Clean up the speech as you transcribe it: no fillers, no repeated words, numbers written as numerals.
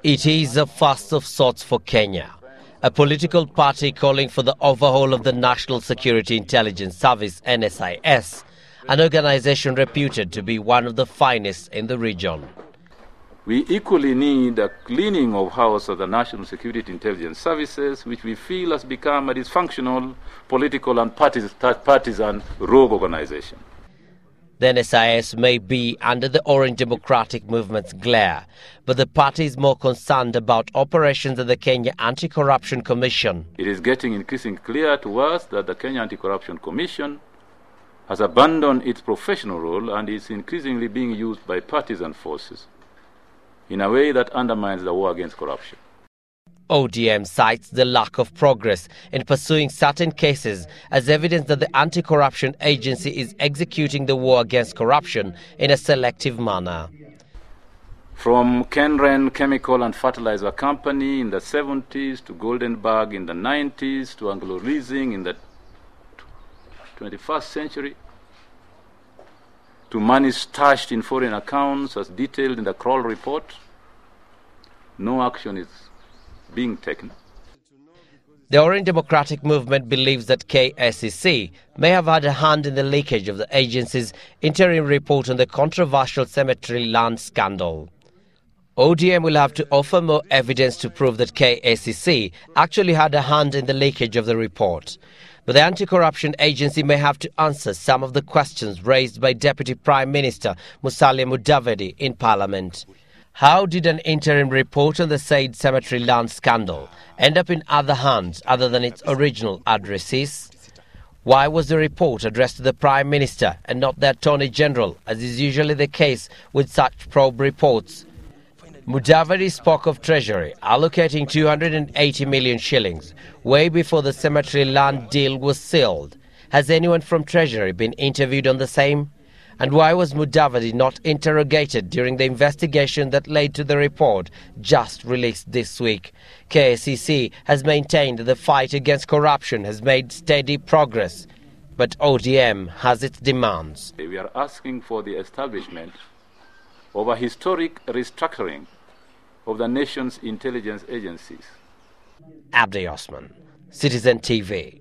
It is a first of sorts for Kenya. A political party calling for the overhaul of the National Security Intelligence Service, NSIS, an organization reputed to be one of the finest in the region. We equally need a cleaning of house of the National Security Intelligence Services, which we feel has become a dysfunctional, political and partisan rogue organization. The NSIS may be under the Orange Democratic Movement's glare, but the party is more concerned about operations of the Kenya Anti-Corruption Commission. It is getting increasingly clear to us that the Kenya Anti-Corruption Commission has abandoned its professional role and is increasingly being used by partisan forces in a way that undermines the war against corruption. ODM cites the lack of progress in pursuing certain cases as evidence that the anti-corruption agency is executing the war against corruption in a selective manner. From Kenren Chemical and Fertilizer Company in the 70s to Goldenberg in the 90s to Anglo Leasing in the 21st century to money stashed in foreign accounts as detailed in the Kroll report, no action is being taken. The Orange Democratic Movement believes that KACC may have had a hand in the leakage of the agency's interim report on the controversial cemetery land scandal. ODM will have to offer more evidence to prove that KACC actually had a hand in the leakage of the report. But the anti-corruption agency may have to answer some of the questions raised by Deputy Prime Minister Musalia Mudavadi in Parliament. How did an interim report on the Said cemetery land scandal end up in other hands other than its original addressees? Why was the report addressed to the Prime Minister and not the Attorney General, as is usually the case with such probe reports? Mudavadi spoke of Treasury allocating 280 million shillings way before the cemetery land deal was sealed. Has anyone from Treasury been interviewed on the same? And why was Mudavadi not interrogated during the investigation that led to the report just released this week? KACC has maintained that the fight against corruption has made steady progress, but ODM has its demands. We are asking for the establishment of a historic restructuring of the nation's intelligence agencies. Abdi Osman, Citizen TV.